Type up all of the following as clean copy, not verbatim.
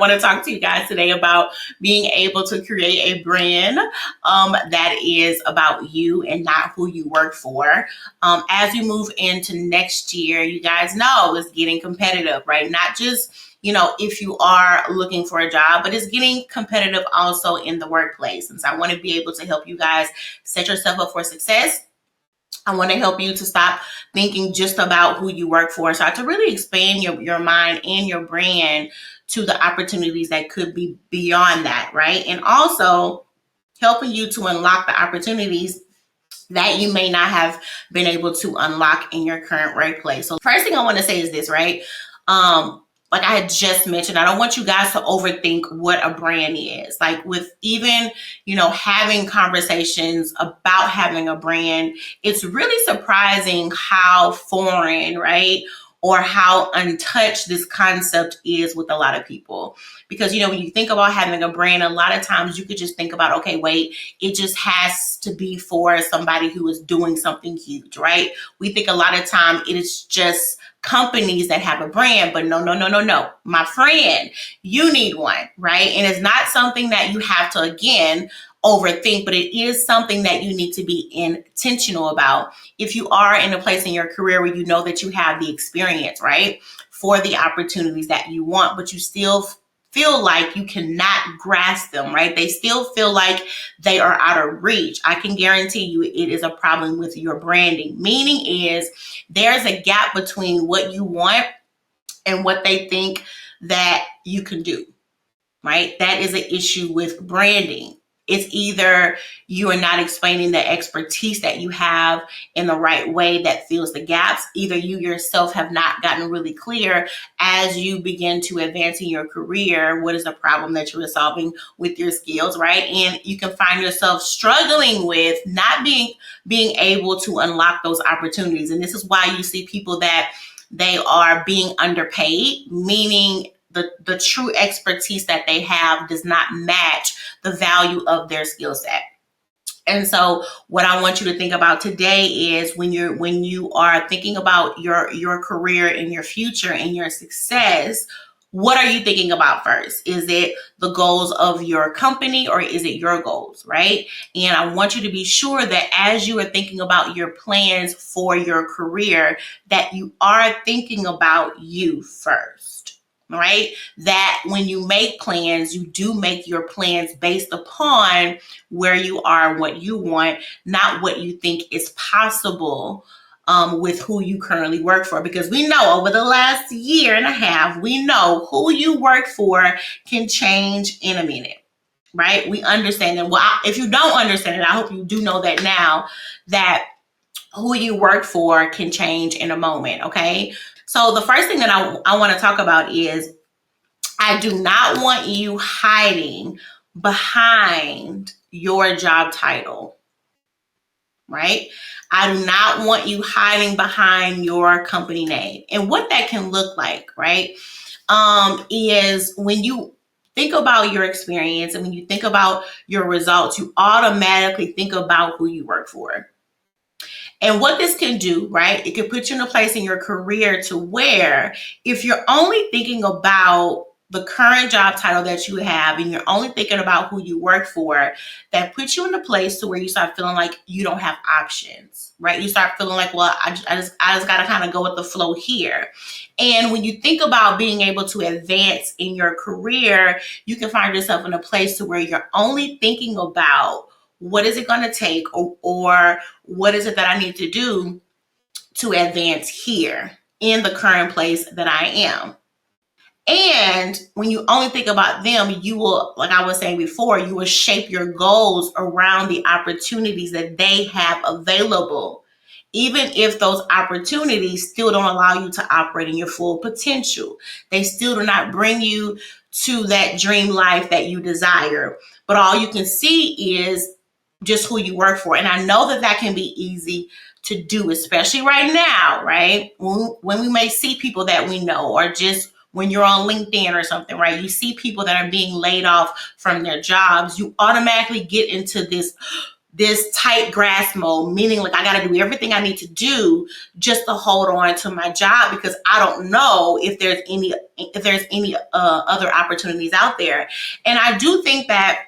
I want to talk to you guys today about being able to create a brand that is about you and not who you work for. As you move into next year, you guys know it's getting competitive, right? Not just if you are looking for a job, but it's getting competitive also in the workplace. And so I want to be able to help you guys set yourself up for success. I want to help you to stop thinking just about who you work for. So to really expand your mind and your brand to the opportunities that could be beyond that, right? And also helping you to unlock the opportunities that you may not have been able to unlock in your current workplace. So first thing I want to say is this, right? Like I had just mentioned, I don't want you guys to overthink what a brand is. Like with even, having conversations about having a brand, it's really surprising how foreign, right? Or how untouched this concept is with a lot of people. Because, when you think about having a brand, a lot of times you could just think about, okay, wait, it just has to be for somebody who is doing something huge, right? We think a lot of time it is just companies that have a brand, but no. My friend, you need one, right? And it's not something that you have to, again, overthink, but it is something that you need to be intentional about. If you are in a place in your career where you know that you have the experience, right, for the opportunities that you want, but you still feel like you cannot grasp them, right? They still feel like they are out of reach. I can guarantee you it is a problem with your branding. Meaning is there's a gap between what you want and what they think that you can do, right? That is an issue with branding. It's either you are not explaining the expertise that you have in the right way that fills the gaps. Either you yourself have not gotten really clear as you begin to advance in your career. What is the problem that you're solving with your skills, right? And you can find yourself struggling with not being able to unlock those opportunities. And this is why you see people that they are being underpaid, meaning the true expertise that they have does not match the value of their skill set. And so what I want you to think about today is when you are thinking about your career and your future and your success, what are you thinking about first? Is it the goals of your company or is it your goals, right? And I want you to be sure that as you are thinking about your plans for your career, that you are thinking about you first. Right? That when you make plans, you do make your plans based upon where you are, what you want, not what you think is possible with who you currently work for. Because we know over the last year and a half, we know who you work for can change in a minute. Right? We understand it. Well, if you don't understand it, I hope you do know that now, that who you work for can change in a moment. Okay. So the first thing that I want to talk about is I do not want you hiding behind your job title, right? I do not want you hiding behind your company name. And what that can look like, right, is when you think about your experience and when you think about your results, you automatically think about who you work for. And what this can do, right, it can put you in a place in your career to where if you're only thinking about the current job title that you have and you're only thinking about who you work for, that puts you in a place to where you start feeling like you don't have options, right? You start feeling like, well, I just got to kind of go with the flow here. And when you think about being able to advance in your career, you can find yourself in a place to where you're only thinking about what is it going to take or what is it that I need to do to advance here in the current place that I am. And when you only think about them, you will, like I was saying before, you will shape your goals around the opportunities that they have available, even if those opportunities still don't allow you to operate in your full potential. They still do not bring you to that dream life that you desire. But all you can see is just who you work for. And I know that that can be easy to do, especially right now, right? When we may see people that we know, or just when you're on LinkedIn or something, right? You see people that are being laid off from their jobs, you automatically get into this this tight grasp mode, meaning like I got to do everything I need to do just to hold on to my job because I don't know if there's any other opportunities out there. And I do think that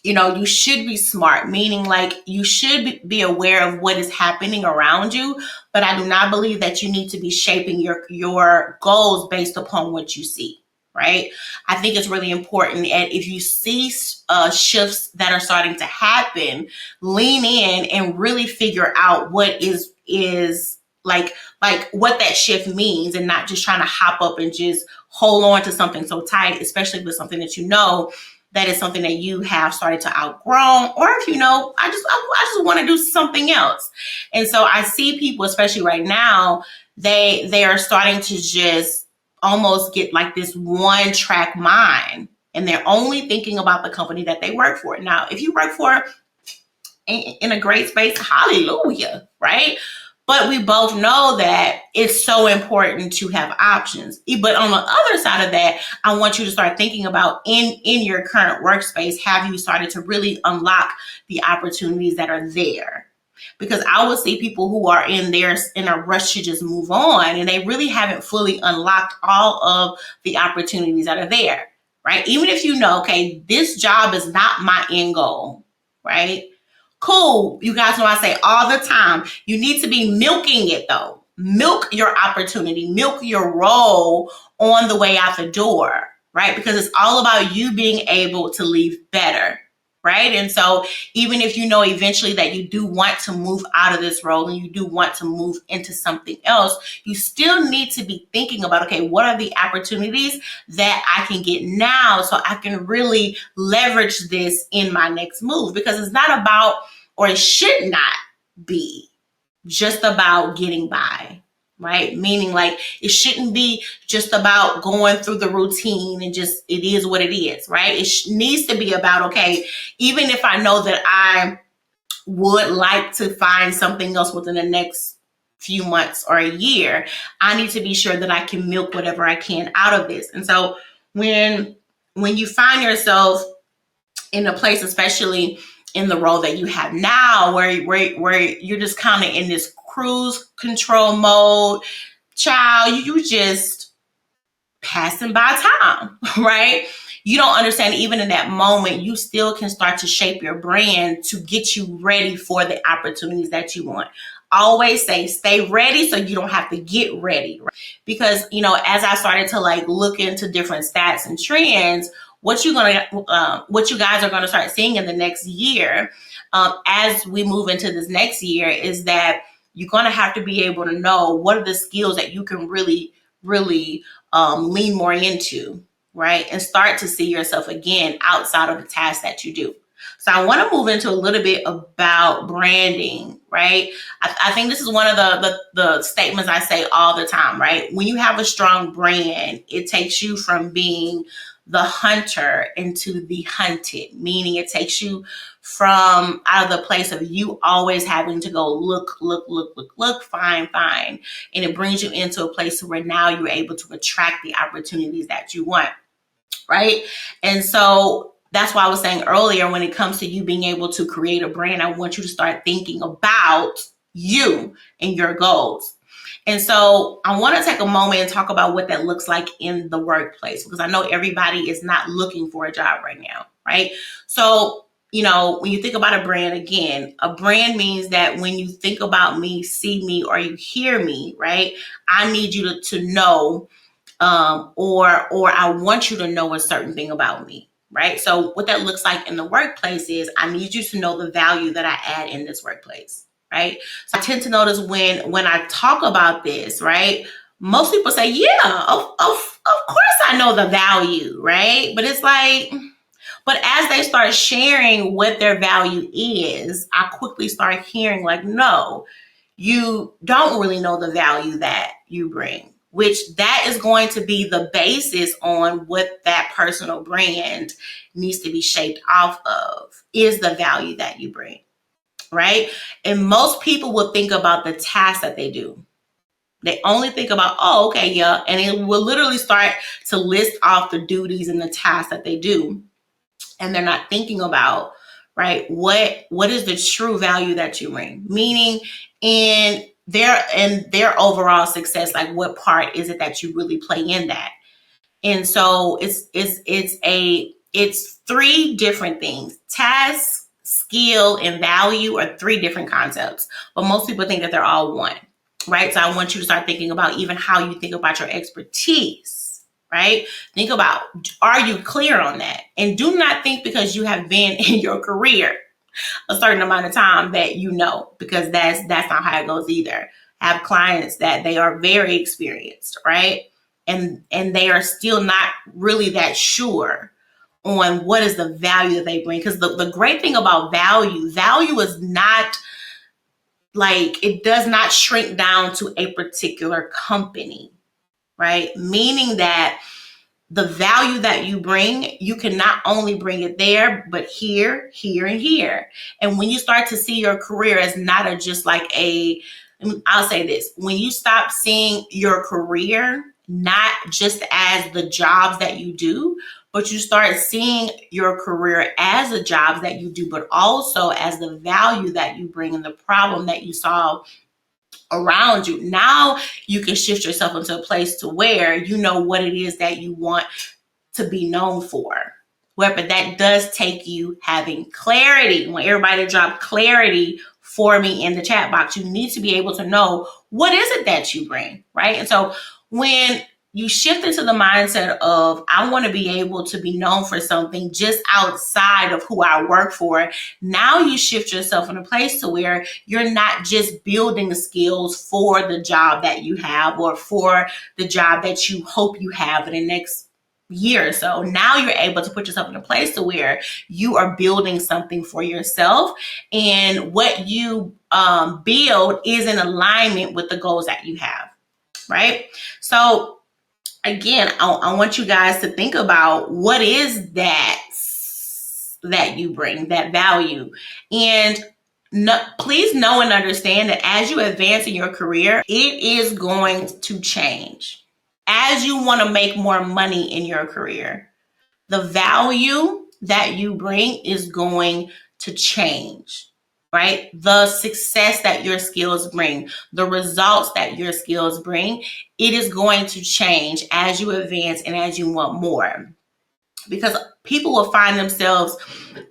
you should be smart, meaning like you should be aware of what is happening around you. But I do not believe that you need to be shaping your goals based upon what you see. Right. I think it's really important. And if you see shifts that are starting to happen, lean in and really figure out what is like what that shift means, and not just trying to hop up and just hold on to something so tight, especially with something that that is something that you have started to outgrow, or if I just want to do something else. And so I see people, especially right now, they are starting to just almost get like this one track mind, and they're only thinking about the company that they work for. Now, if you work for in a great space, hallelujah, right? But we both know that it's so important to have options. But on the other side of that, I want you to start thinking about in your current workspace, have you started to really unlock the opportunities that are there? Because I will see people who are in a rush to just move on, and they really haven't fully unlocked all of the opportunities that are there, right? Even if okay, this job is not my end goal, right? Cool. You guys know I say all the time, you need to be milking it though. Milk your opportunity, milk your role on the way out the door, right? Because it's all about you being able to leave better, right? And so even if eventually that you do want to move out of this role and you do want to move into something else, you still need to be thinking about, okay, what are the opportunities that I can get now so I can really leverage this in my next move? Because it's not about, or it should not be, just about getting by, right? Meaning like it shouldn't be just about going through the routine and just it is what it is, right? It needs to be about, okay, even if I know that I would like to find something else within the next few months or a year, I need to be sure that I can milk whatever I can out of this. And so when you find yourself in a place, especially in the role that you have now, where you're just kind of in this cruise control mode, child, you just passing by time, right? You don't understand, even in that moment, you still can start to shape your brand to get you ready for the opportunities that you want. Always say, stay ready so you don't have to get ready. Right? Because, as I started to like look into different stats and trends, what you guys are going to start seeing in the next year, as we move into this next year, is that you're going to have to be able to know what are the skills that you can really, really lean more into, right? And start to see yourself again outside of the tasks that you do. So I want to move into a little bit about branding, right? I think this is one of the statements I say all the time, right? When you have a strong brand, it takes you from being the hunter into the hunted, meaning it takes you from out of the place of you always having to go look, find, and it brings you into a place where now you're able to attract the opportunities that you want, right? And so that's why I was saying earlier, when it comes to you being able to create a brand, I want you to start thinking about you and your goals. And so I want to take a moment and talk about what that looks like in the workplace, because I know everybody is not looking for a job right now, right? So, when you think about a brand, again, a brand means that when you think about me, see me, or you hear me, right? I need you to know, or I want you to know a certain thing about me, right? So what that looks like in the workplace is I need you to know the value that I add in this workplace. Right. So I tend to notice when I talk about this, right, most people say, yeah, of course I know the value, right? But it's like, but as they start sharing what their value is, I quickly start hearing like, no, you don't really know the value that you bring, which that is going to be the basis on what that personal brand needs to be shaped off of, is the value that you bring. Right? And most people will think about the tasks that they do. They only think about, oh, okay, yeah. And it will literally start to list off the duties and the tasks that they do. And they're not thinking about right? What is the true value that you bring? Meaning in their overall success, like what part is it that you really play in that? And so it's three different things. Task, skill, and value are three different concepts, but most people think that they're all one, right? So I want you to start thinking about even how you think about your expertise, right? Think about, are you clear on that? And do not think because you have been in your career a certain amount of time that you know, because that's not how it goes either. I have clients that they are very experienced, right? And they are still not really that sure on what is the value that they bring. Because the great thing about value is not like, it does not shrink down to a particular company, right? Meaning that the value that you bring, you can not only bring it there, but here, here, and here. And when you start to see your career as not a just like I'll say this, when you stop seeing your career not just as the jobs that you do, but you start seeing your career as the jobs that you do, but also as the value that you bring and the problem that you solve around you. Now you can shift yourself into a place to where you know what it is that you want to be known for. But that does take you having clarity. I want everybody to drop clarity for me in the chat box. You need to be able to know what is it that you bring, right? And so when you shift into the mindset of, I want to be able to be known for something just outside of who I work for, now you shift yourself in a place to where you're not just building skills for the job that you have or for the job that you hope you have in the next year or so. Now you're able to put yourself in a place to where you are building something for yourself, and what you build is in alignment with the goals that you have, right? So again, I want you guys to think about what is that you bring, that value. And please know and understand that as you advance in your career, it is going to change. As you want to make more money in your career, the value that you bring is going to change, right? The success that your skills bring, the results that your skills bring, it is going to change as you advance and as you want more. Because people will find themselves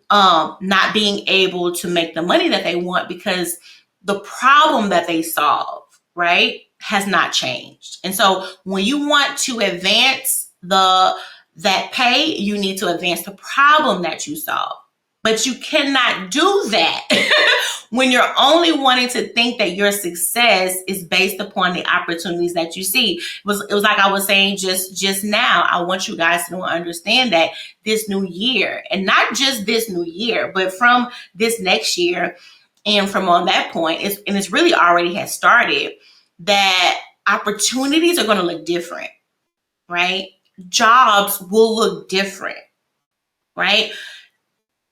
not being able to make the money that they want because the problem that they solve, right, has not changed. And so when you want to advance that pay, you need to advance the problem that you solve. But you cannot do that when you're only wanting to think that your success is based upon the opportunities that you see. It was like I was saying just now. I want you guys to understand that this new year, and not just this new year, but from this next year and from on that point, it's really already has started, that opportunities are going to look different, right? Jobs will look different, right?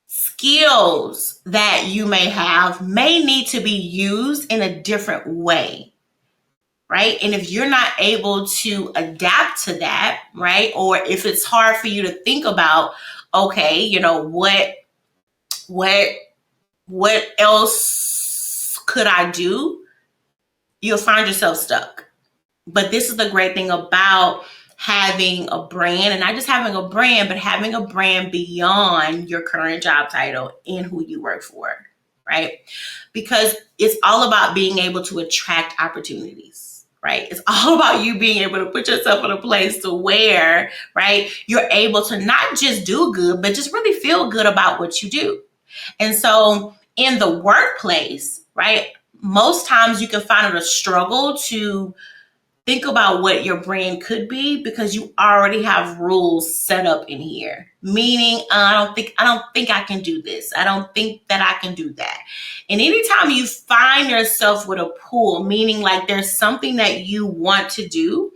Skills that you may have may need to be used in a different way, right? And if you're not able to adapt to that, right? Or if it's hard for you to think about, okay, what else could I do? You'll find yourself stuck. But this is the great thing about having a brand, and not just having a brand, but having a brand beyond your current job title and who you work for, right? Because it's all about being able to attract opportunities, right? It's all about you being able to put yourself in a place to where, right, you're able to not just do good, but just really feel good about what you do. And so in the workplace, right, most times you can find it a struggle to think about what your brand could be because you already have rules set up in here. Meaning, I don't think I can do this. I don't think that I can do that. And anytime you find yourself with a pull, meaning like there's something that you want to do,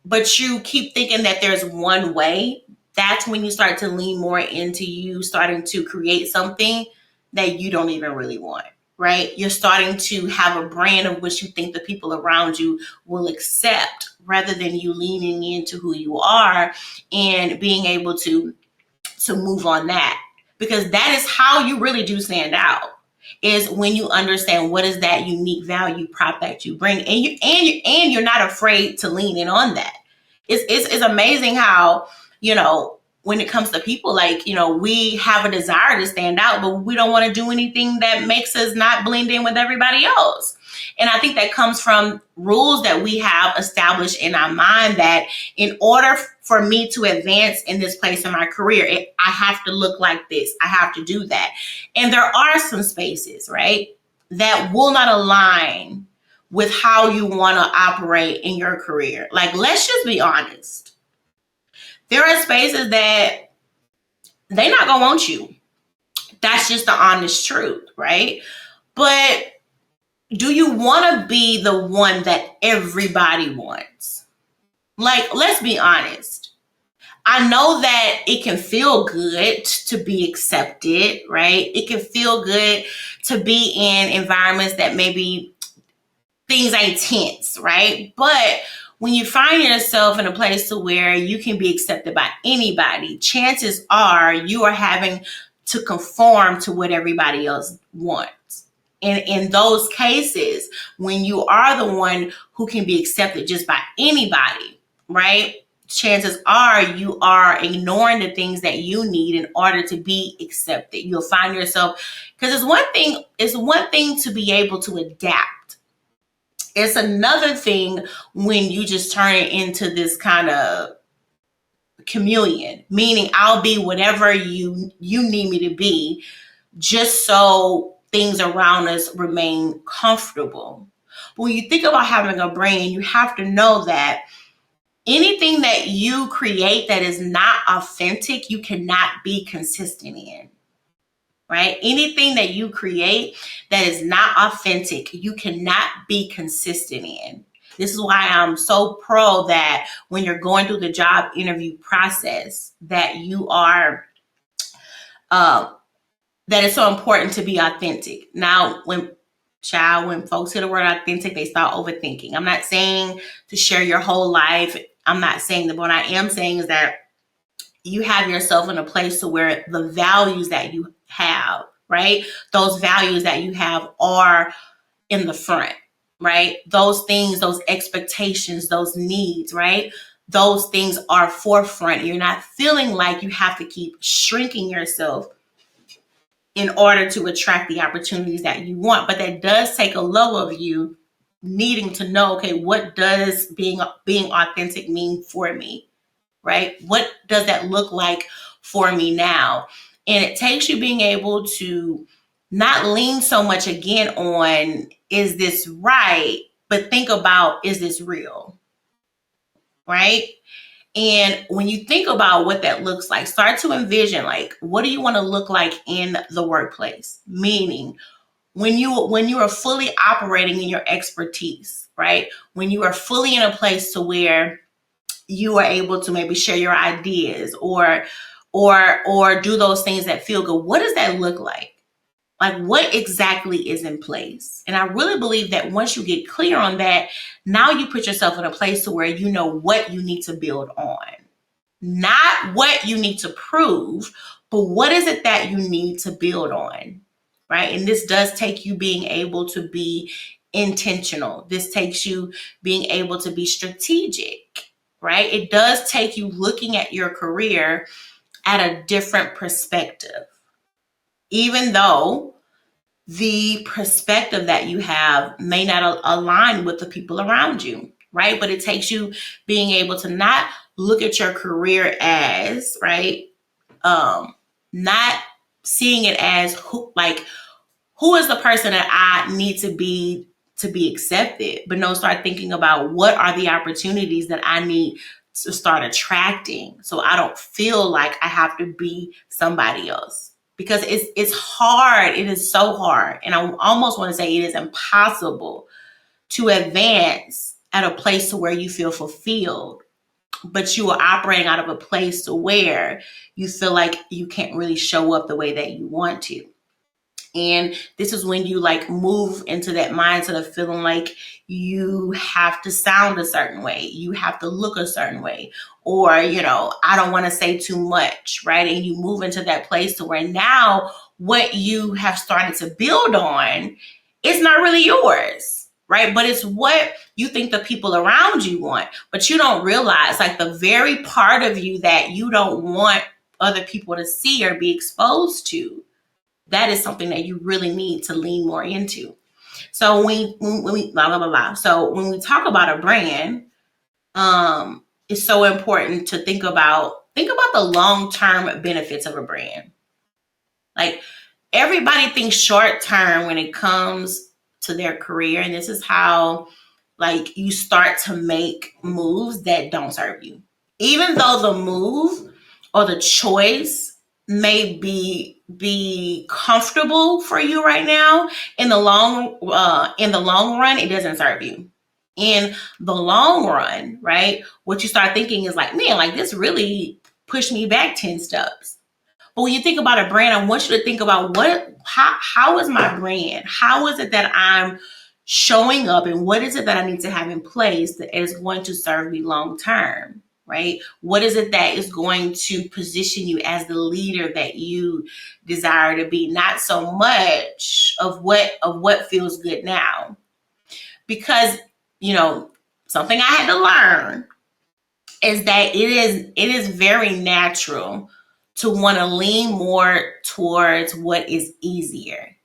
but you keep thinking that there's one way, that's when you start to lean more into you starting to create something that you don't even really want, right? You're starting to have a brand of which you think the people around you will accept, rather than you leaning into who you are and being able to move on that. because that is how you really do stand out, is when you understand what is that unique value prop that you bring, and you're not afraid to lean in on that. It's amazing how, when it comes to people, like, we have a desire to stand out, but we don't want to do anything that makes us not blend in with everybody else. And I think that comes from rules that we have established in our mind, that in order for me to advance in this place in my career, I have to look like this. I have to do that. And there are some spaces, right, that will not align with how you want to operate in your career. Like, let's just be honest. There are spaces that they're not going to want you. That's just the honest truth, right? But do you want to be the one that everybody wants? Like, let's be honest. I know that it can feel good to be accepted, right? It can feel good to be in environments that maybe things ain't tense, right? But when you find yourself in a place to where you can be accepted by anybody, chances are you are having to conform to what everybody else wants. And in those cases, when you are the one who can be accepted just by anybody, right? Chances are you are ignoring the things that you need in order to be accepted. You'll find yourself, because it's one thing to be able to adapt. It's another thing when you just turn it into this kind of chameleon, meaning I'll be whatever you need me to be, just so things around us remain comfortable. But when you think about having a brand, you have to know that anything that you create that is not authentic, you cannot be consistent in. Right? Anything that you create that is not authentic, you cannot be consistent in. This is why I'm so pro that when you're going through the job interview process, that you are, that it's so important to be authentic. Now, when folks hear the word authentic, they start overthinking. I'm not saying to share your whole life. I'm not saying that. But what I am saying is that you have yourself in a place to where the values that you have, right? Those values that you have are in the front, right? Those things, those expectations, those needs, right? Those things are forefront. You're not feeling like you have to keep shrinking yourself in order to attract the opportunities that you want. But that does take a level of you needing to know, okay, what does being authentic mean for me? Right? What does that look like for me now? And it takes you being able to not lean so much again on, is this right? But think about, is this real? Right? And when you think about what that looks like, start to envision, like, what do you want to look like in the workplace? Meaning, when you are fully operating in your expertise, right? When you are fully in a place to where you are able to maybe share your ideas or do those things that feel good. What does that look like? Like, what exactly is in place? And I really believe that once you get clear on that, now you put yourself in a place to where you know what you need to build on. Not what you need to prove, but what is it that you need to build on, right? And this does take you being able to be intentional. This takes you being able to be strategic, right? It does take you looking at your career at a different perspective, even though the perspective that you have may not align with the people around you, right? But it takes you being able to not look at your career as, right, not seeing it as who is the person that I need to be accepted, but no, start thinking about what are the opportunities that I need to start attracting, so I don't feel like I have to be somebody else. Because it's hard. It is so hard. And I almost want to say it is impossible to advance at a place to where you feel fulfilled, but you are operating out of a place to where you feel like you can't really show up the way that you want to. And this is when you move into that mindset of feeling like you have to sound a certain way, you have to look a certain way, or, I don't want to say too much, right? And you move into that place to where now what you have started to build on is not really yours, right? But it's what you think the people around you want. But you don't realize, like, the very part of you that you don't want other people to see or be exposed to, that is something that you really need to lean more into. So when we blah blah blah blah. So when we talk about a brand, it's so important to think about the long-term benefits of a brand. Like, everybody thinks short term when it comes to their career, and this is how, like, you start to make moves that don't serve you. Even though the move or the choice may be comfortable for you right now, in the long run, it doesn't serve you. In the long run, right? What you start thinking is like, man, like, this really pushed me back 10 steps. But when you think about a brand, I want you to think about how is my brand? How is it that I'm showing up, and what is it that I need to have in place that is going to serve me long term, right? What is it that is going to position you as the leader that you desire to be? Not so much of what feels good now. Because, something I had to learn is that it is very natural to want to lean more towards what is easier.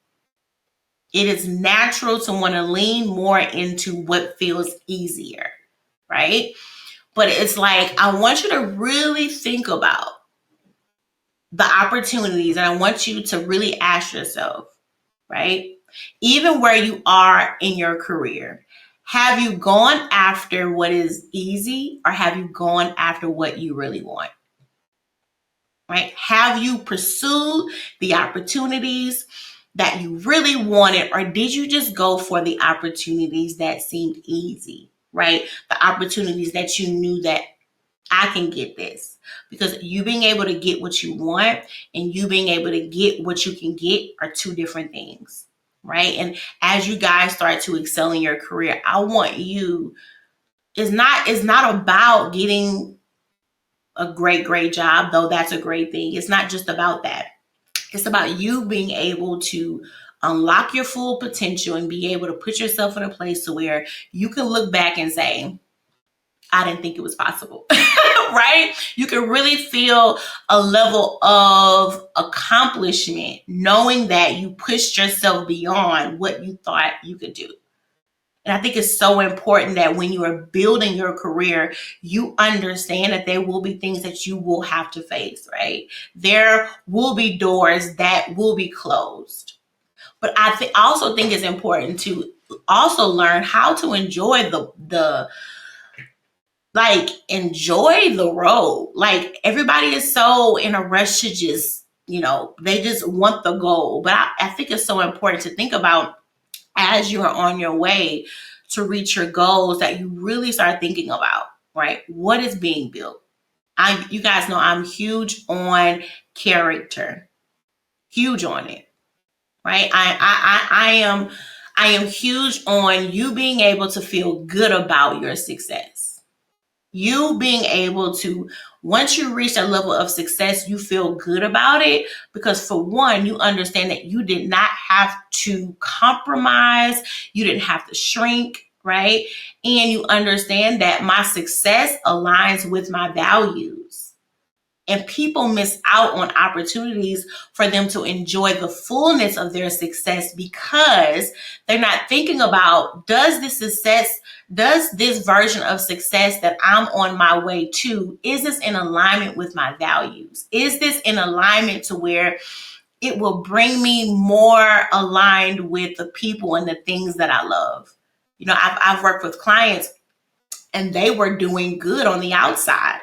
It is natural to want to lean more into what feels easier, right? But it's like, I want you to really think about the opportunities, and I want you to really ask yourself, right? Even where you are in your career, have you gone after what is easy, or have you gone after what you really want? Right? Have you pursued the opportunities that you really wanted, or did you just go for the opportunities that seemed easy, right? The opportunities that you knew that I can get this. Because you being able to get what you want and you being able to get what you can get are two different things, right? And as you guys start to excel in your career, I want you, it's not about getting a great job, though that's a great thing. It's not just about that. It's about you being able to unlock your full potential and be able to put yourself in a place to where you can look back and say, I didn't think it was possible, right? You can really feel a level of accomplishment knowing that you pushed yourself beyond what you thought you could do. And I think it's so important that when you are building your career, you understand that there will be things that you will have to face, right? There will be doors that will be closed. But I also think it's important to also learn how to enjoy enjoy the road. Like, everybody is so in a rush to just, they just want the goal. But I think it's so important to think about, as you're on your way to reach your goals, that you really start thinking about, right? What is being built? You guys know I'm huge on character, huge on it, right? I am huge on you being able to feel good about your success. You being able to, once you reach that level of success, you feel good about it, because for one, you understand that you did not have to compromise. You didn't have to shrink, right? And you understand that my success aligns with my values. And people miss out on opportunities for them to enjoy the fullness of their success because they're not thinking about, does this version of success that I'm on my way to, is this in alignment with my values? Is this in alignment to where it will bring me more aligned with the people and the things that I love? I've worked with clients and they were doing good on the outside,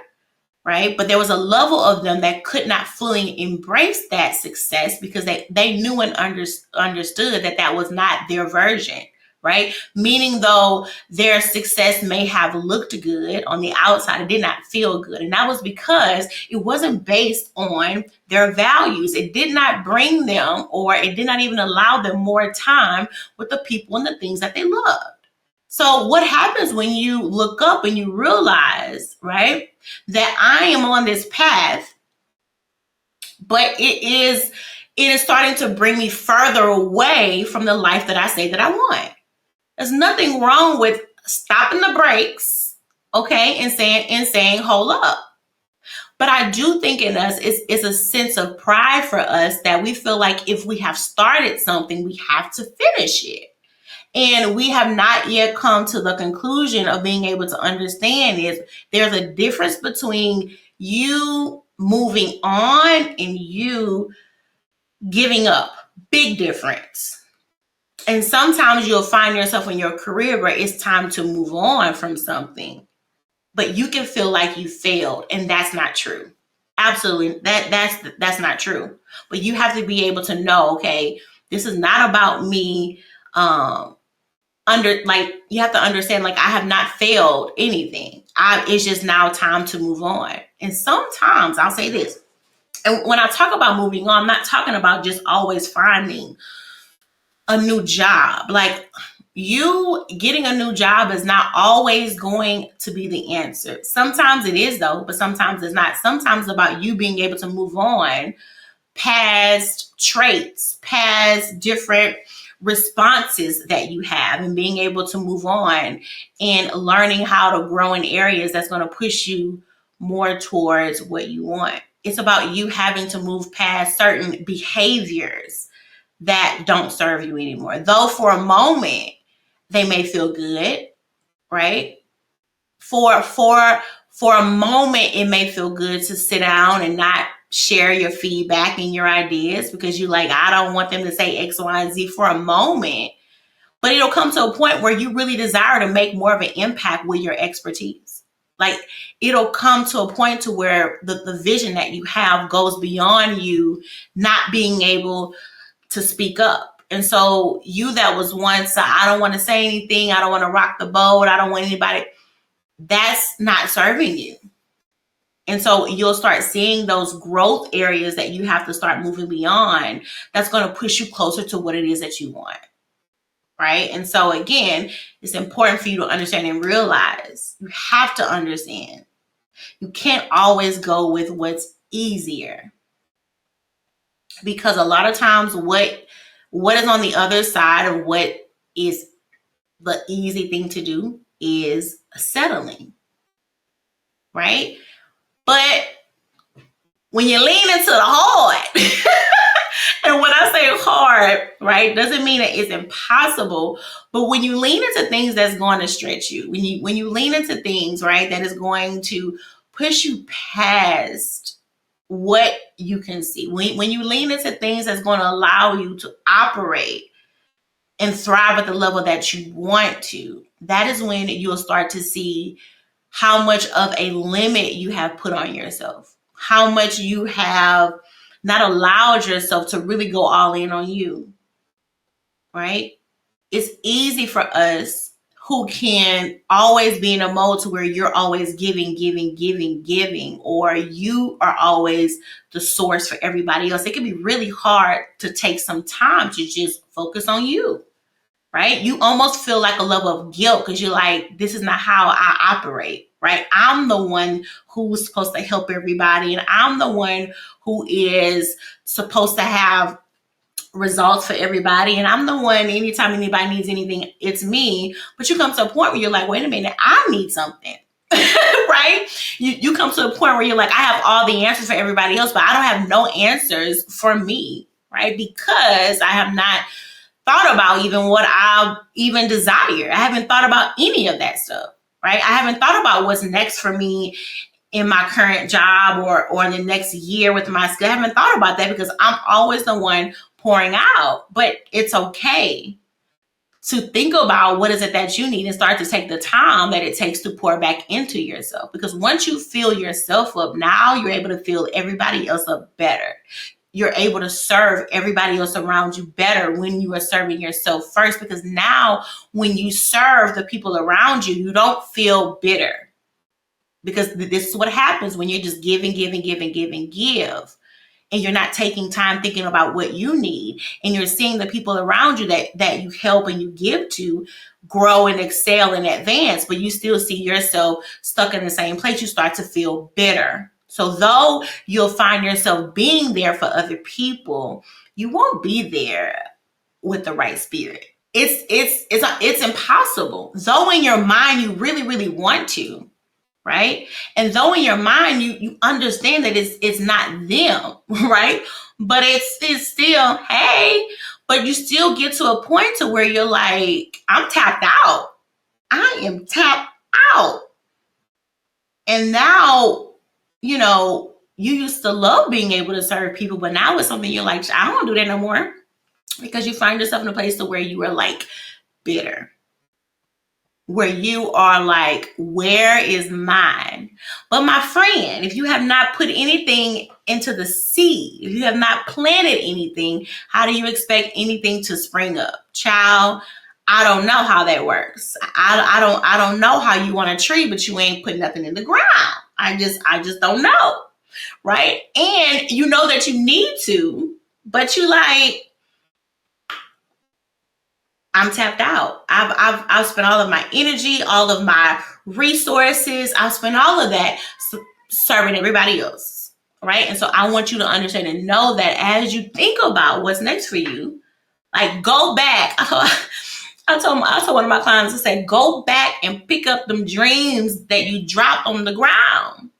right? But there was a level of them that could not fully embrace that success because they knew and understood that was not their version, right? Meaning, though their success may have looked good on the outside, it did not feel good. And that was because it wasn't based on their values. It did not bring them, or it did not even allow them more time with the people and the things that they loved. So what happens when you look up and you realize, right, that I am on this path, but it is starting to bring me further away from the life that I say that I want. There's nothing wrong with stopping the brakes, okay, and saying, hold up. But I do think in us it's a sense of pride for us that we feel like if we have started something, we have to finish it. And we have not yet come to the conclusion of being able to understand is there's a difference between you moving on and you giving up. Big difference. And sometimes you'll find yourself in your career where it's time to move on from something, but you can feel like you failed, and that's not true. Absolutely, that's not true. But you have to be able to know, okay, this is not about me. You have to understand, like, I have not failed anything. It's just now time to move on. And sometimes I'll say this, and when I talk about moving on, I'm not talking about just always finding a new job. Like, you getting a new job is not always going to be the answer. Sometimes it is, though, but sometimes it's not. Sometimes it's about you being able to move on past traits, past different responses that you have, and being able to move on and learning how to grow in areas that's going to push you more towards what you want. It's about you having to move past certain behaviors that don't serve you anymore. Though for a moment they may feel good, right? For a moment it may feel good to sit down and not share your feedback and your ideas because you like, I don't want them to say X, Y, and Z for a moment. But it'll come to a point where you really desire to make more of an impact with your expertise. Like, it'll come to a point to where the vision that you have goes beyond you not being able to speak up. And so you that was once, I don't want to say anything, I don't want to rock the boat, I don't want anybody, that's not serving you. And so you'll start seeing those growth areas that you have to start moving beyond. That's going to push you closer to what it is that you want. Right. And so again, it's important for you to understand and realize you have to understand. You can't always go with what's easier, because a lot of times what is on the other side of what is the easy thing to do is settling. Right. But when you lean into the hard, and when I say hard, right, doesn't mean that it's impossible. But when you lean into things that's going to stretch you, when you lean into things, right, that is going to push you past what you can see, when you lean into things that's going to allow you to operate and thrive at the level that you want to, that is when you'll start to see how much of a limit you have put on yourself, how much you have not allowed yourself to really go all in on you, right? It's easy for us who can always be in a mode to where you're always giving, giving, giving, giving, or you are always the source for everybody else. It can be really hard to take some time to just focus on you, right? You almost feel like a level of guilt because you're like, this is not how I operate, right? I'm the one who's supposed to help everybody, and I'm the one who is supposed to have results for everybody, and I'm the one, anytime anybody needs anything, it's me. But you come to a point where you're like, wait a minute, I need something. Right? You come to a point where you're like, I have all the answers for everybody else, but I don't have no answers for me, right? Because I have not thought about even what I even desire. I haven't thought about any of that stuff, right? I haven't thought about what's next for me in my current job or in the next year with my skill. I haven't thought about that because I'm always the one pouring out. But it's okay to think about what is it that you need and start to take the time that it takes to pour back into yourself. Because once you fill yourself up, now you're able to fill everybody else up better. You're able to serve everybody else around you better when you are serving yourself first. Because now when you serve the people around you, you don't feel bitter. Because this is what happens when you're just giving, giving, giving, giving, give. and you're not taking time thinking about what you need, and you're seeing the people around you that you help and you give to grow and excel and advance, but you still see yourself stuck in the same place, you start to feel bitter. So though you'll find yourself being there for other people, you won't be there with the right spirit. It's impossible. Though in your mind you really, really want to, right? And though in your mind you understand that it's not them, right? But it's still, hey, but you still get to a point to where you're like, I'm tapped out. I am tapped out. And now, you used to love being able to serve people, but now it's something you're like, I don't do that no more, because you find yourself in a place to where you are like bitter, where you are like, where is mine? But my friend, if you have not put anything into the seed, if you have not planted anything, how do you expect anything to spring up? Child, I don't know how that works. I don't know how you want a tree, but you ain't put nothing in the ground. I just don't know. Right? And you know that you need to, but you like, I'm tapped out. I've spent all of my energy, all of my resources. I've spent all of that serving everybody else, right? And so I want you to understand and know that as you think about what's next for you, like go back. I told one of my clients to say, go back and pick up them dreams that you dropped on the ground,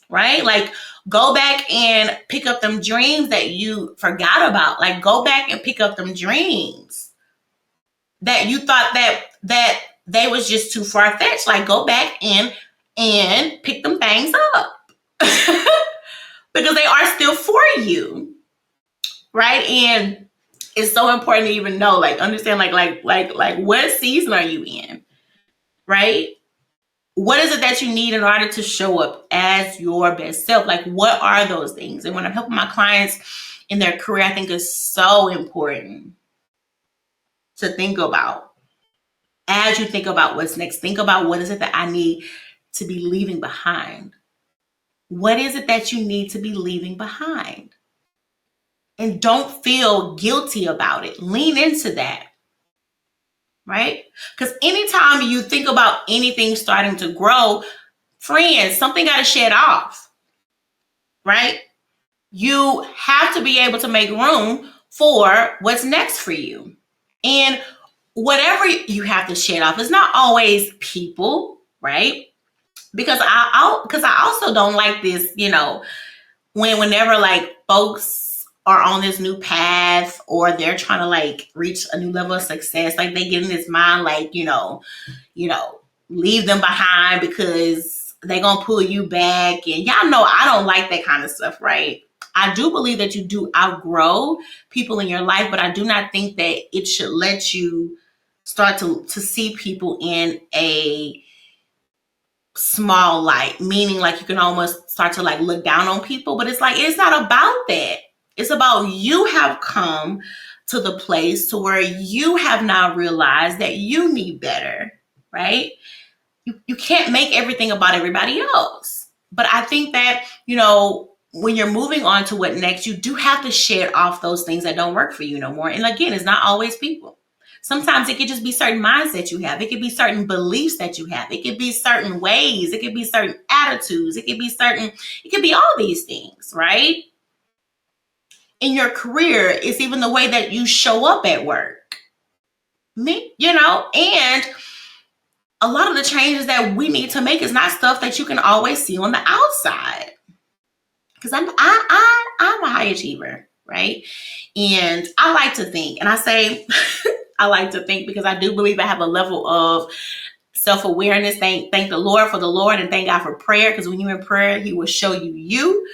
right? Like go back and pick up them dreams that you forgot about. Like go back and pick up them dreams that you thought that they was just too far-fetched. Like go back and pick them things up because they are still for you, right? And it's so important to even know, like understand, like what season are you in, right? What is it that you need in order to show up as your best self? Like what are those things? And when I'm helping my clients in their career, I think it's so important to think about. As you think about what's next, think about what is it that I need to be leaving behind? What is it that you need to be leaving behind? And don't feel guilty about it. Lean into that, right? Because anytime you think about anything starting to grow, friends, something got to shed off, right? You have to be able to make room for what's next for you. And whatever you have to shed off, it's not always people, right? Because I also don't like this, whenever like folks are on this new path or they're trying to like reach a new level of success, like they get in this mind like, leave them behind because they're gonna pull you back. And y'all know I don't like that kind of stuff, right? I do believe that you do outgrow people in your life, but I do not think that it should let you start to see people in a small light, meaning like you can almost start to like look down on people. But it's like, it's not about that. It's about you have come to the place to where you have now realized that you need better, right? You can't make everything about everybody else. But I think that, when you're moving on to what next, you do have to shed off those things that don't work for you no more. And again, it's not always people. Sometimes it could just be certain mindsets you have. It could be certain beliefs that you have. It could be certain ways. It could be certain attitudes. It could be all these things, right? In your career, it's even the way that you show up at work. And a lot of the changes that we need to make is not stuff that you can always see on the outside. Because I'm a high achiever, right? And I like to think, and I say I like to think because I do believe I have a level of self-awareness. Thank the Lord for the Lord, and thank God for prayer, because when you're in prayer, He will show you.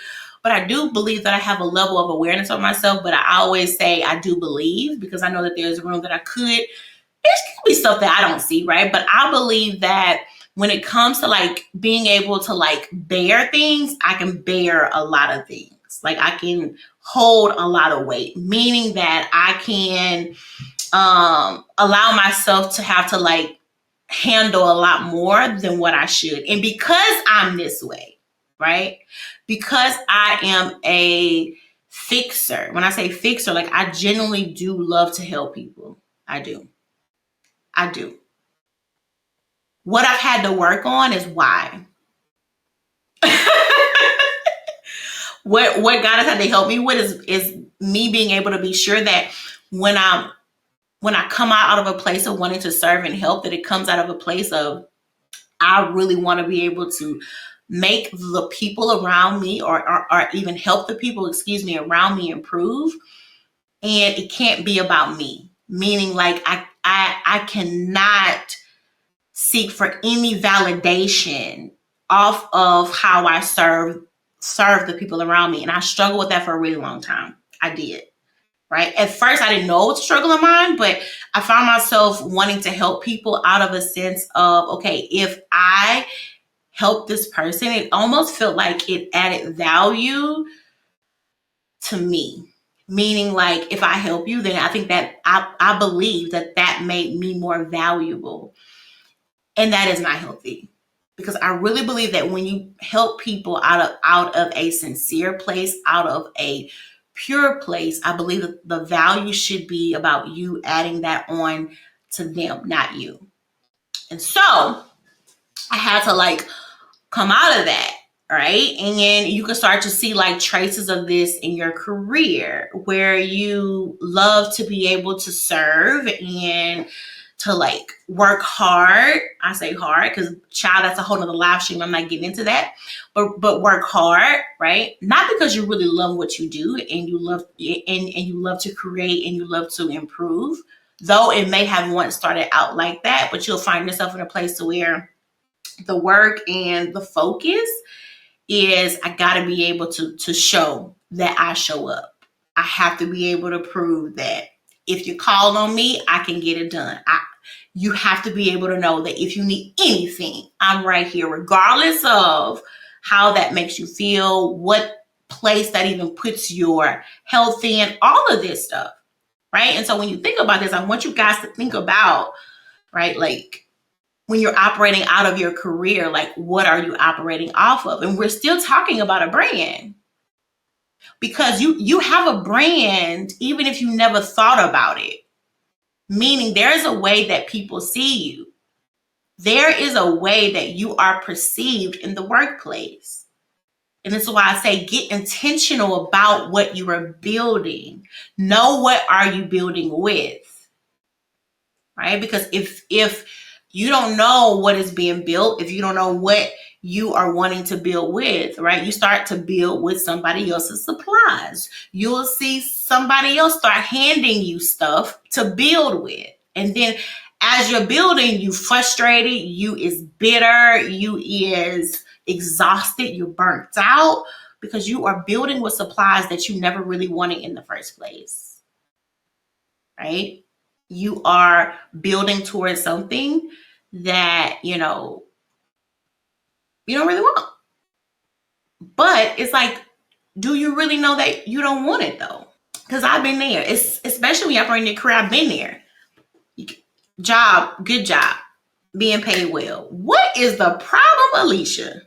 But I do believe that I have a level of awareness of myself, but I always say I do believe, because I know that there's room that there could be stuff that I don't see, right? But I believe that when it comes to like being able to like bear things, I can bear a lot of things. Like I can hold a lot of weight, meaning that I can allow myself to have to like handle a lot more than what I should. And because I'm this way, right? Because I am a fixer. When I say fixer, like I genuinely do love to help people. I do. I do. What I've had to work on is why. What God has had to help me with is me being able to be sure that when I come out of a place of wanting to serve and help, that it comes out of a place of I really want to be able to make the people around me or even help the people, around me improve. And it can't be about me. Meaning like I cannot seek for any validation off of how I serve the people around me. And I struggled with that for a really long time. I did. Right. At first, I didn't know it was a struggle of mine, but I found myself wanting to help people out of a sense of, okay, if I help this person, it almost felt like it added value to me. Meaning, like, if I help you, then I think that I believe that made me more valuable. And that is not healthy. Because I really believe that when you help people out of a sincere place, out of a pure place, I believe that the value should be about you adding that on to them, not you. And so I had to like come out of that, right? And then you can start to see like traces of this in your career where you love to be able to serve and to like work hard. I say hard because child, that's a whole nother live stream. I'm not getting into that, but work hard, right? Not because you really love what you do and you love and you love to create and you love to improve, though it may have once started out like that, but you'll find yourself in a place to where the work and the focus is I got to be able to show that I show up. I have to be able to prove that if you call on me, I can get it done. You have to be able to know that if you need anything, I'm right here, regardless of how that makes you feel, what place that even puts your health in, all of this stuff, right? And so when you think about this, I want you guys to think about, right, like when you're operating out of your career, like what are you operating off of? And we're still talking about a brand because you have a brand even if you never thought about it. Meaning there is a way that people see you. There is a way that you are perceived in the workplace. And this is why I say get intentional about what you are building. Know what are you building with, right? Because if you don't know what is being built, if you don't know what you are wanting to build with, right? You start to build with somebody else's supplies. You'll see somebody else start handing you stuff to build with. And then as you're building, you frustrated, you is bitter, you is exhausted, you're burnt out because you are building with supplies that you never really wanted in the first place, right? You are building towards something that, you don't really want. But it's like, do you really know that you don't want it though? Because I've been there. It's especially when you're operating your career, I've been there. Good job, being paid well. What is the problem, Alicia?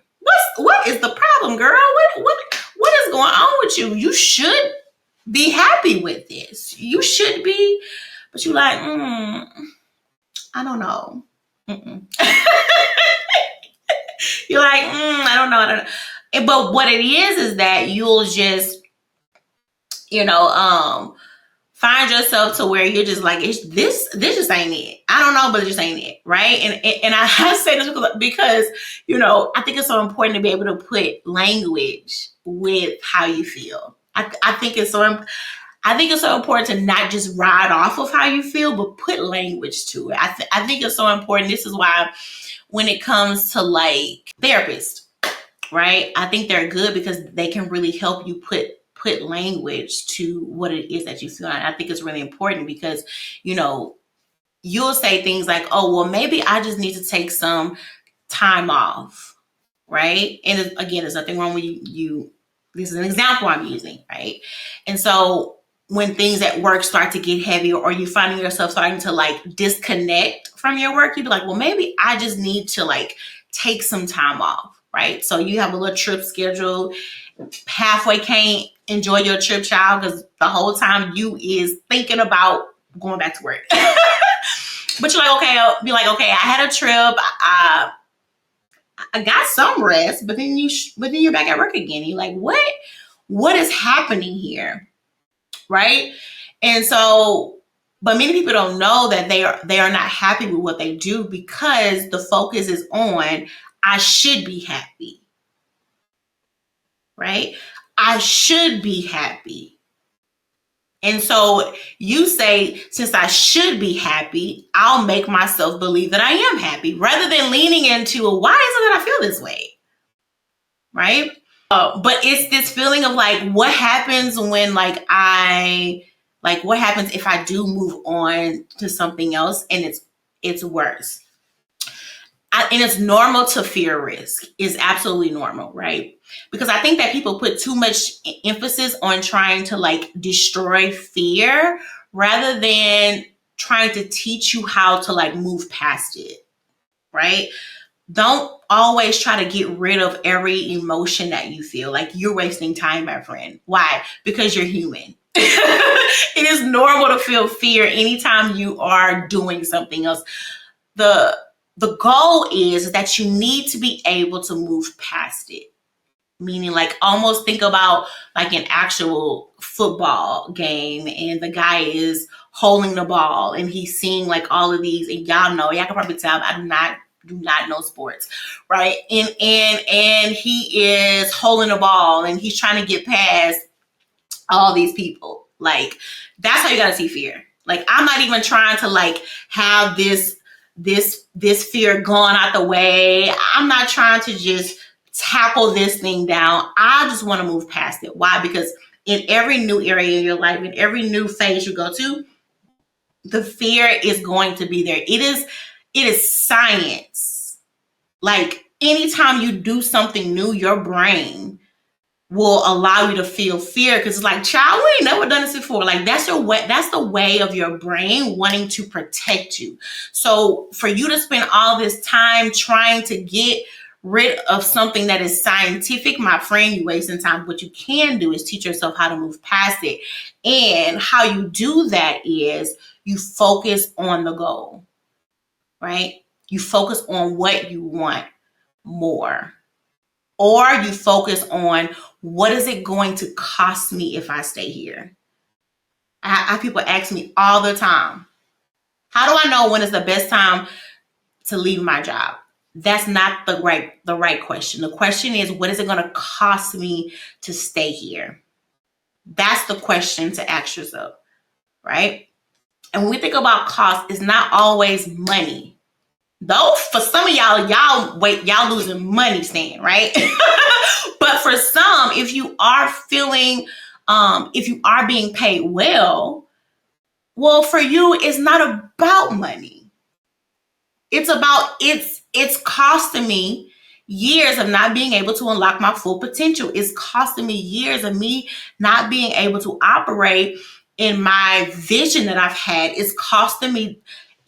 What is the problem, girl? What is going on with you? You should be happy with this. You should be, but you like, I don't know. You're like, I don't know. But what it is that you'll just, find yourself to where you're just like, this just ain't it. I don't know, but it just ain't it, right? And I say this because I think it's so important to be able to put language with how you feel. I think it's so important to not just ride off of how you feel, but put language to it. I think it's so important. This is why when it comes to like therapists, right? I think they're good because they can really help you put language to what it is that you feel. And I think it's really important because, you'll say things like, oh, well, maybe I just need to take some time off, right? And again, there's nothing wrong with you. This is an example I'm using, right? And so when things at work start to get heavy or you finding yourself starting to like disconnect from your work, you'd be like, well, maybe I just need to like take some time off, right? So you have a little trip scheduled, halfway enjoy your trip, child, because the whole time you is thinking about going back to work. But you're like, okay, be like, okay, I had a trip. I got some rest, but then you're back at work again. You're like, what is happening here, right? And so, but many people don't know that they are not happy with what they do because the focus is on I should be happy, right? I should be happy. And so you say, since I should be happy, I'll make myself believe that I am happy rather than leaning into, why is it that I feel this way? Right? But it's this feeling of like, what happens when what happens if I do move on to something else and it's worse? And it's normal to fear risk. Is absolutely normal, right? Because I think that people put too much emphasis on trying to like destroy fear rather than trying to teach you how to like move past it, right? Don't always try to get rid of every emotion that you feel. Like, you're wasting time, my friend. Why? Because you're human. It is normal to feel fear anytime you are doing something else. The goal is that you need to be able to move past it. Meaning, like, almost think about like an actual football game and the guy is holding the ball and he's seeing like all of these, and y'all can probably tell I do not know sports, right? And he is holding the ball and he's trying to get past all these people. Like, that's how you gotta see fear. Like, I'm not even trying to like have this fear gone out the way. I'm not trying to just tackle this thing down. I just want to move past it. Why? Because in every new area in your life, in every new phase you go to, the fear is going to be there. It is science. Like, anytime you do something new, your brain will allow you to feel fear because it's like, child, we ain't never done this before. Like, that's the way of your brain wanting to protect you. So for you to spend all this time trying to get rid of something that is scientific, my friend, you wasting time. What you can do is teach yourself how to move past it. And how you do that is you focus on the goal, right? You focus on what you want more. Or you focus on, what is it going to cost me if I stay here? I have people ask me all the time, how do I know when is the best time to leave my job? That's not the right question. The question is, what is it going to cost me to stay here? That's the question to ask yourself, right? And when we think about cost, it's not always money. Though for some of y'all losing money staying, right? But for some, if you are being paid well, for you, it's not about money. It's about it's costing me years of not being able to unlock my full potential. It's costing me years of me not being able to operate in my vision that I've had. It's costing me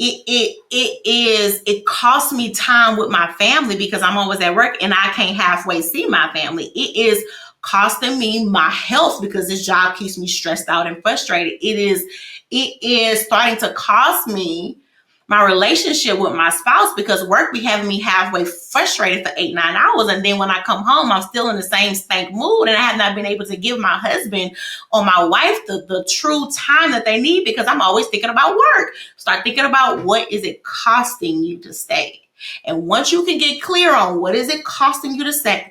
it costs me time with my family because I'm always at work and I can't halfway see my family. It is costing me my health because this job keeps me stressed out and frustrated. It is starting to cost me my relationship with my spouse because work be having me halfway frustrated for 8-9 hours. And then when I come home, I'm still in the same stank mood. And I have not been able to give my husband or my wife the true time that they need because I'm always thinking about work. Start thinking about, what is it costing you to stay? And once you can get clear on what is it costing you to stay,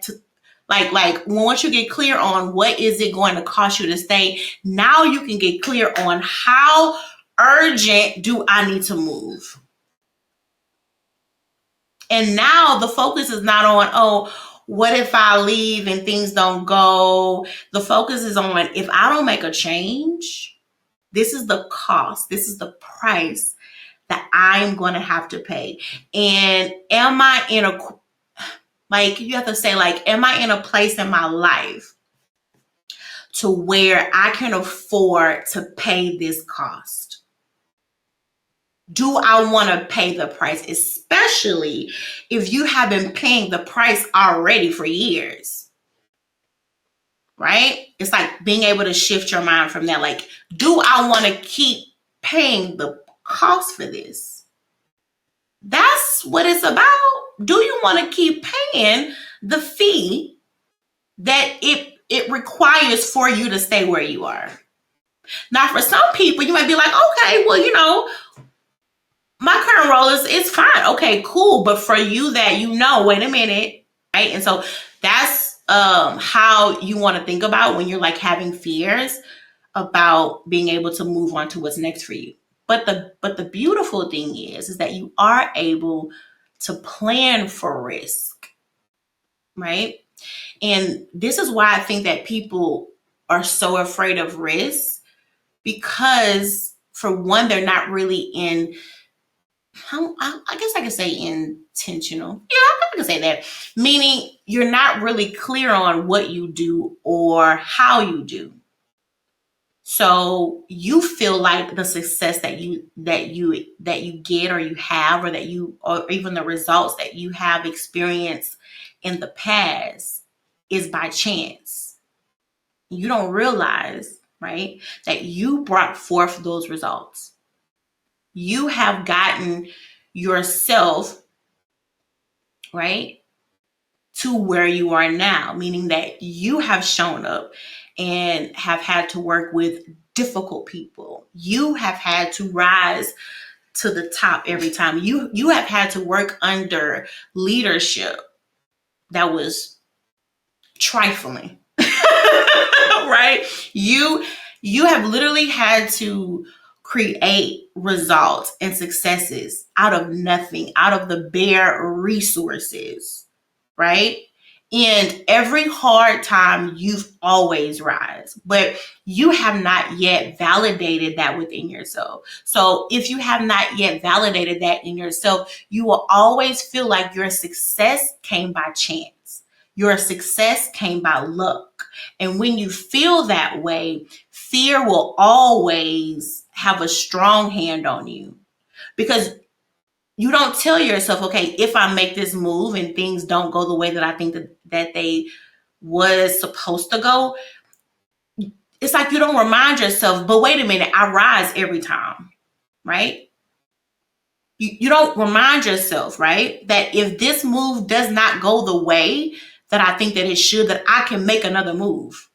once you get clear on what is it going to cost you to stay, now you can get clear on how urgent do I need to move? And now the focus is not on, what if I leave and things don't go? The focus is on, if I don't make a change, this is the cost, this is the price that I'm going to have to pay. And am I you have to say, am I in a place in my life to where I can afford to pay this cost? Do I want to pay the price, especially if you have been paying the price already for years? right? It's like being able to shift your mind from that. Like, do I want to keep paying the cost for this? That's what it's about. Do you want to keep paying the fee that it requires for you to stay where you are? Now, for some people, you might be like, okay, well, my current role is fine. Okay, cool. But for you that wait a minute, right? And so that's how you want to think about when you're like having fears about being able to move on to what's next for you. But the beautiful thing is that you are able to plan for risk, right? And this is why I think that people are so afraid of risk, because for one, they're not really I guess I could say intentional. Yeah, I can say that. Meaning you're not really clear on what you do or how you do. So you feel like the success that you get or you have, or that you, or even the results that you have experienced in the past, is by chance. You don't realize, right, that you brought forth those results. You have gotten yourself, right, to where you are now, meaning that you have shown up and have had to work with difficult people. You have had to rise to the top every time. You have had to work under leadership that was trifling. Right? You have literally had to create results and successes out of nothing, out of the bare resources, right? And every hard time, you've always rise, but you have not yet validated that within yourself. So if you have not yet validated that in yourself, you will always feel like your success came by chance. Your success came by luck. And when you feel that way, fear will always have a strong hand on you, because you don't tell yourself, okay, if I make this move and things don't go the way that I think that they was supposed to go, it's like you don't remind yourself, but wait a minute, I rise every time, right? You don't remind yourself, right, that if this move does not go the way that I think that it should, that I can make another move,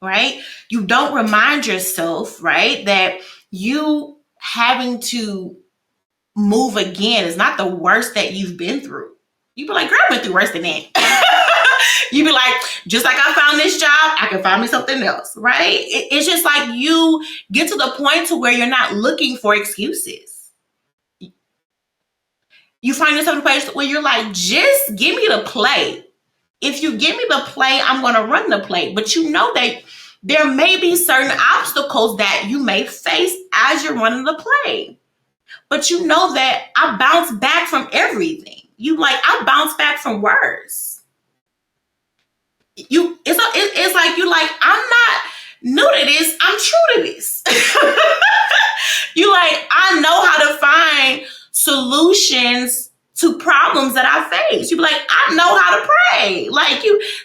right? You don't remind yourself, right, that you having to move again is not the worst that you've been through. You be like, girl, I went through worse than that. You be like, just like I found this job, I can find me something else, right? It's just like you get to the point to where you're not looking for excuses. You find yourself in a place where you're like, just give me the play. If you give me the play, I'm going to run the play. But you know that there may be certain obstacles that you may face as you're running the play. But you know that I bounce back from everything. I bounce back from worse. It's like you like, I'm not new to this, I'm true to this. You like, I know how to find solutions to problems that I face. You be like, I know how to pray.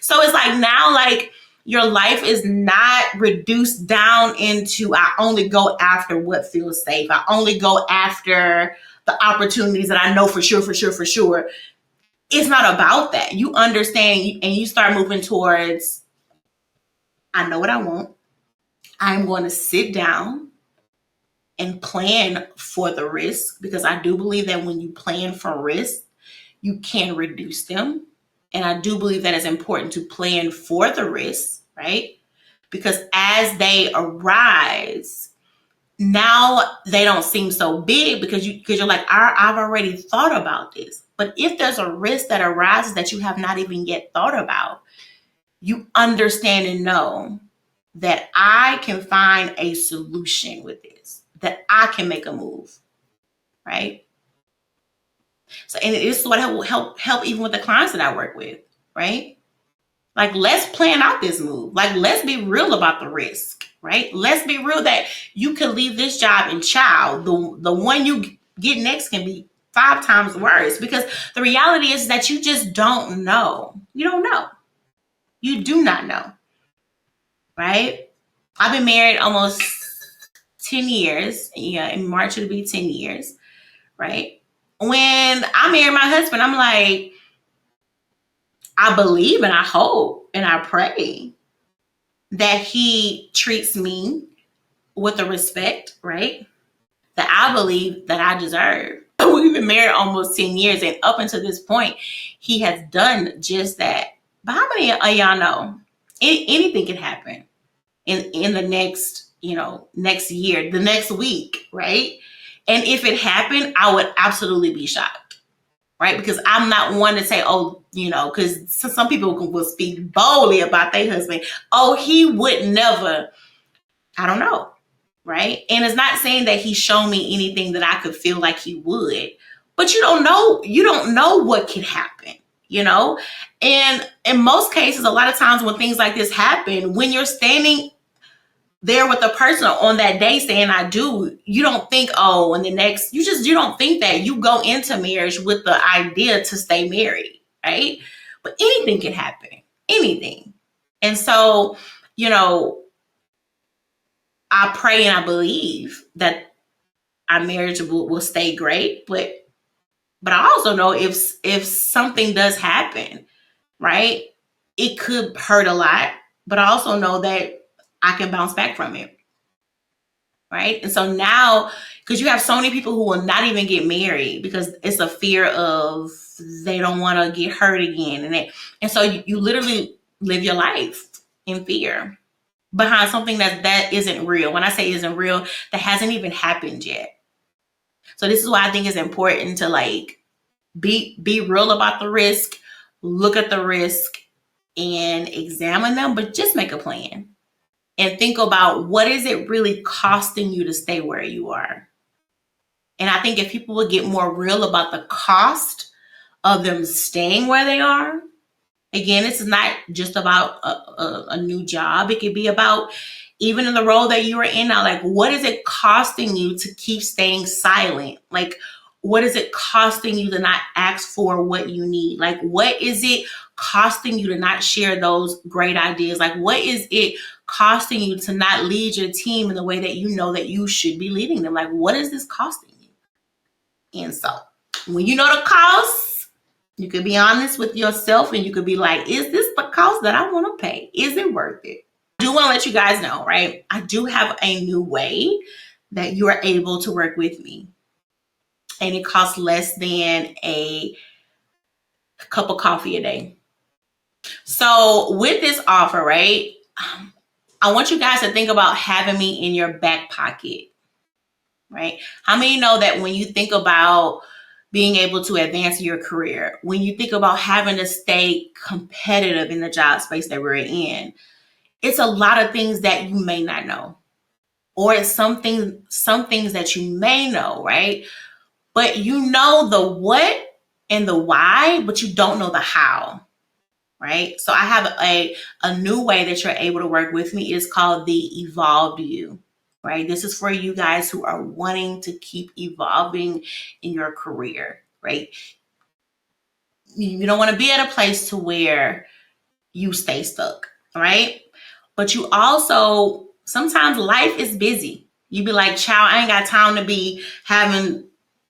So it's like now, like, your life is not reduced down into, I only go after what feels safe. I only go after the opportunities that I know for sure. It's not about that. You understand and you start moving towards, I know what I want. I'm going to sit down and plan for the risk, because I do believe that when you plan for risk, you can reduce them. And I do believe that it's important to plan for the risk, right? Because as they arise, now they don't seem so big, because you're like, I've already thought about this. But if there's a risk that arises that you have not even yet thought about, you understand and know that I can find a solution with this, that I can make a move, right? So, and this is what will help even with the clients that I work with, right? Like, let's plan out this move. Like, let's be real about the risk, right? Let's be real that you can leave this job and the one you get next can be 5 times worse, because the reality is that you just don't know. You don't know. You do not know. right? I've been married almost 10 years. Yeah, in March it'll be 10 years, right? When I married my husband, I'm like, I believe and I hope and I pray that he treats me with the respect, right? That I believe that I deserve. We've been married almost 10 years, and up until this point, he has done just that. But how many of y'all know anything can happen in the next, next year, the next week, right? And if it happened, I would absolutely be shocked, right? Because I'm not one to say, oh, because some people will speak boldly about their husband. Oh, he would never. I don't know, right? And it's not saying that he's shown me anything that I could feel like he would, but you don't know. You don't know what could happen, you know. And in most cases, a lot of times when things like this happen, when you're standing there with the person on that day saying I do, you don't think, oh, and the next, you don't think that. You go into marriage with the idea to stay married, right? But anything can happen, anything. And so, I pray and I believe that our marriage will stay great, but I also know if something does happen, right, it could hurt a lot, but I also know that I can bounce back from it, right? And so now, because you have so many people who will not even get married because it's a fear of they don't want to get hurt again, and so you literally live your life in fear behind something that isn't real. When I say isn't real, that hasn't even happened yet. So this is why I think it's important to be real about the risk, look at the risk and examine them, but just make a plan and think about what is it really costing you to stay where you are. And I think if people would get more real about the cost of them staying where they are, again, it's not just about a new job. It could be about even in the role that you are in now, like what is it costing you to keep staying silent? Like, what is it costing you to not ask for what you need? Like, what is it costing you to not share those great ideas? Like, what is it costing you to not lead your team in the way that you know that you should be leading them? Like, what is this costing you? And so when you know the cost, you could be honest with yourself and you could be like, is this the cost that I want to pay? Is it worth it? I do want to let you guys know, right? I do have a new way that you are able to work with me. And it costs less than a cup of coffee a day. So with this offer, right, I want you guys to think about having me in your back pocket, right? How many know that when you think about being able to advance your career, when you think about having to stay competitive in the job space that we're in, it's a lot of things that you may not know. Or it's some things that you may know, right? But you know the what and the why, but you don't know the how, right? So I have a new way that you're able to work with me. It's called the Evolved You, right? This is for you guys who are wanting to keep evolving in your career, right? You don't want to be at a place to where you stay stuck, right? But you also, sometimes life is busy. You be like, child, I ain't got time to be having,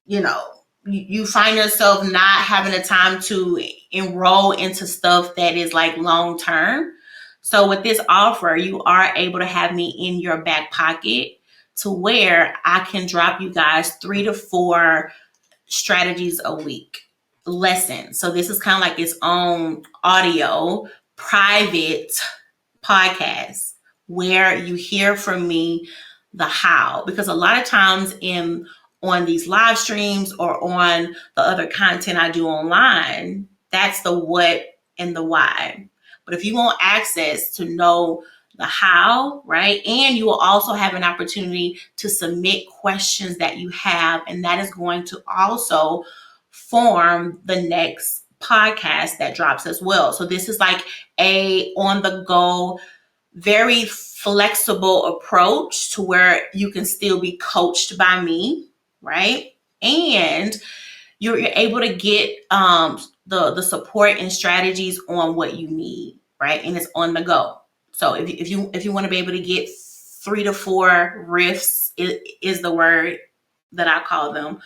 you find yourself not having the time to enroll into stuff that is like long term. So with this offer, you are able to have me in your back pocket to where I can drop you guys 3 to 4 strategies a week, lessons. So this is kind of like its own audio, private podcast where you hear from me the how, because a lot of times on these live streams or on the other content I do online, that's the what and the why. But if you want access to know the how, right? And you will also have an opportunity to submit questions that you have, and that is going to also form the next podcast that drops as well. So this is like a on the go, very flexible approach to where you can still be coached by me, right? And you're able to get the support and strategies on what you need, right? And it's on the go. So if you want to be able to get 3 to 4 riffs is the word that I call them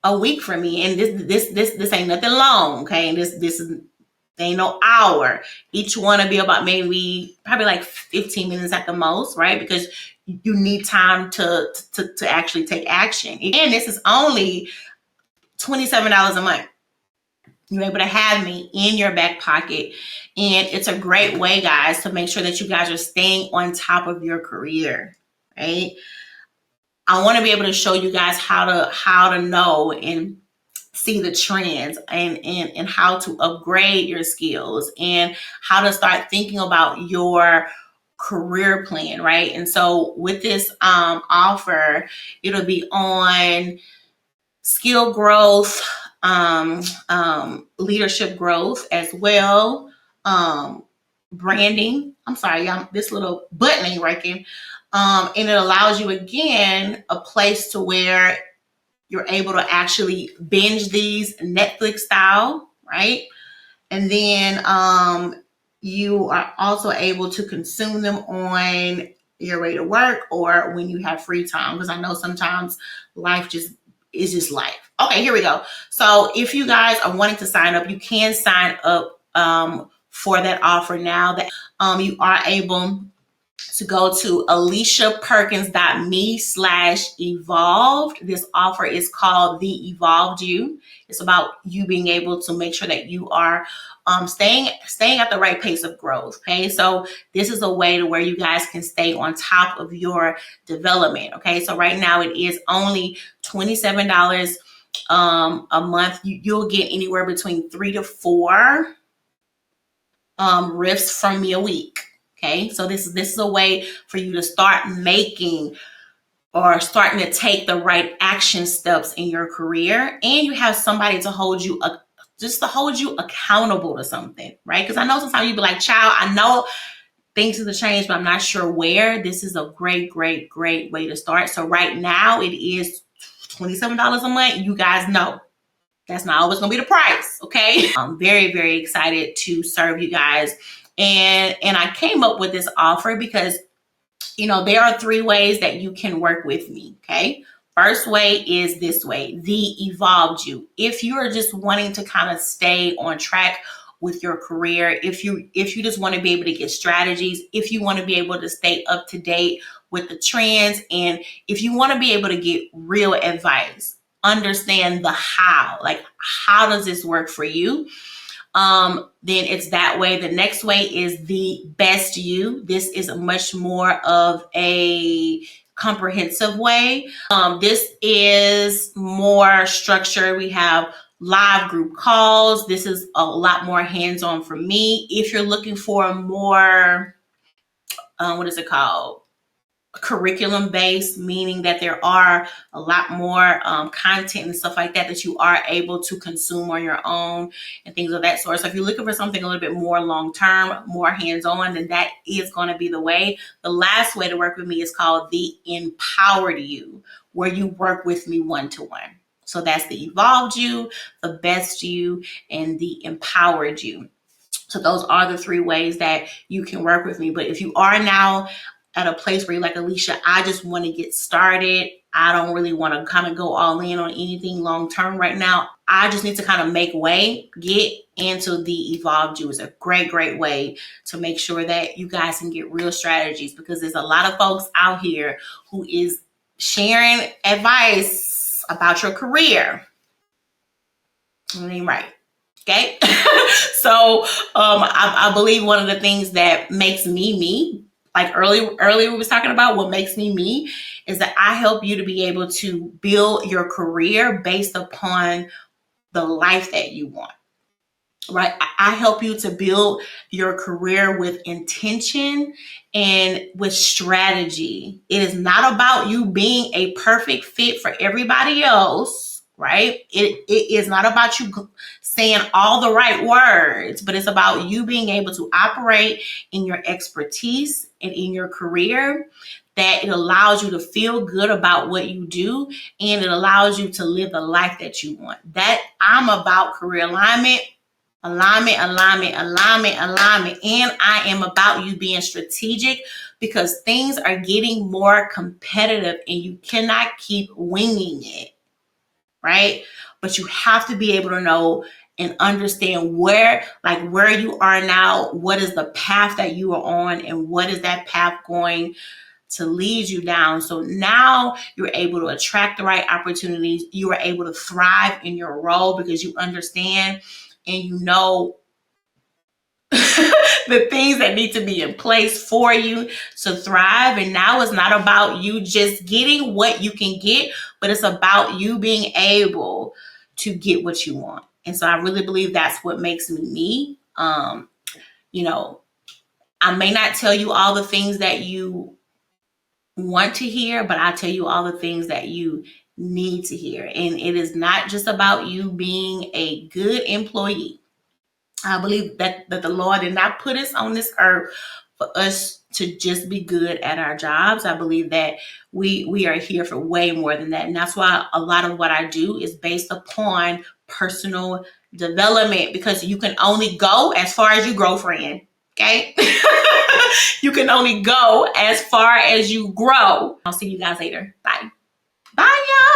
a week for me. And this ain't nothing long, okay? And this is ain't no hour. Each one will be about maybe probably like 15 minutes at the most, right? Because you need time to actually take action. And this is only $27 a month. You're able to have me in your back pocket. And it's a great way, guys, to make sure that you guys are staying on top of your career, right? I want to be able to show you guys how to know and see the trends and how to upgrade your skills and how to start thinking about your career plan, right? And so with this offer, it'll be on skill growth, leadership growth as well, branding. I'm sorry, y'all, this little button ain't working. And it allows you, again, a place to where you're able to actually binge these Netflix style, right? And then you are also able to consume them on your way to work or when you have free time. Because I know sometimes life just is just life. Okay, here we go. So if you guys are wanting to sign up, you can sign up for that offer now. That you are able to go to aliciaperkins.me/evolved. This offer is called The Evolved You. It's about you being able to make sure that you are staying at the right pace of growth. Okay, so this is a way to where you guys can stay on top of your development. Okay, so right now it is only $27 a month. You'll get anywhere between 3 to 4 riffs from me a week. Okay, so this is a way for you to start making or starting to take the right action steps in your career, and you have somebody to hold you just to hold you accountable to something, right? Because I know sometimes you be like, "Child, I know things have changed, but I'm not sure where." This is a great way to start. So right now it is $27 a month. You guys know that's not always going to be the price, okay? I'm very excited to serve you guys. And I came up with this offer because, there are 3 ways that you can work with me, okay? First way is this way, The Evolved You. If you are just wanting to kind of stay on track with your career, if you just want to be able to get strategies, if you want to be able to stay up to date with the trends, and if you want to be able to get real advice, understand the how, like how does this work for you? Then it's that way. The next way is The Best You. This is much more of a comprehensive way. This is more structured. We have live group calls. This is a lot more hands-on for me. If you're looking for a more, what is it called? Curriculum based, meaning that there are a lot more content and stuff like that you are able to consume on your own and things of that sort. So if you're looking for something a little bit more long term, more hands on, then that is going to be the way. The last way to work with me is called The Empowered You, where you work with me one-to-one. So that's The Evolved You, The Best You, and The Empowered You. So those are the 3 ways that you can work with me. But if you are now at a place where you're like, Alicia, I just want to get started, I don't really want to kind of go all in on anything long term right now, I just need to kind of make way, get into The Evolved You. Is a great way to make sure that you guys can get real strategies, because there's a lot of folks out here who is sharing advice about your career. It ain't right. Okay. So I believe one of the things that makes me, like earlier we was talking about what makes me, is that I help you to be able to build your career based upon the life that you want. Right? I help you to build your career with intention and with strategy. It is not about you being a perfect fit for everybody else, right? It is not about you saying all the right words, but it's about you being able to operate in your expertise and in your career, that it allows you to feel good about what you do, and it allows you to live the life that you want. That I'm about career alignment. Alignment, alignment, alignment, alignment. And I am about you being strategic because things are getting more competitive and you cannot keep winging it, right? But you have to be able to know and understand where you are now, what is the path that you are on, and what is that path going to lead you down. So now you're able to attract the right opportunities. You are able to thrive in your role because you understand and you know the things that need to be in place for you to thrive. And now it's not about you just getting what you can get, but it's about you being able to get what you want. And so I really believe that's what makes me me. You know, I may not tell you all the things that you want to hear, but I tell you all the things that you need to hear. And it is not just about you being a good employee. I believe that the Lord did not put us on this earth for us to just be good at our jobs. I believe that we are here for way more than that. And that's why a lot of what I do is based upon personal development, because you can only go as far as you grow, friend. Okay? You can only go as far as you grow. I'll see you guys later. Bye. Bye, y'all.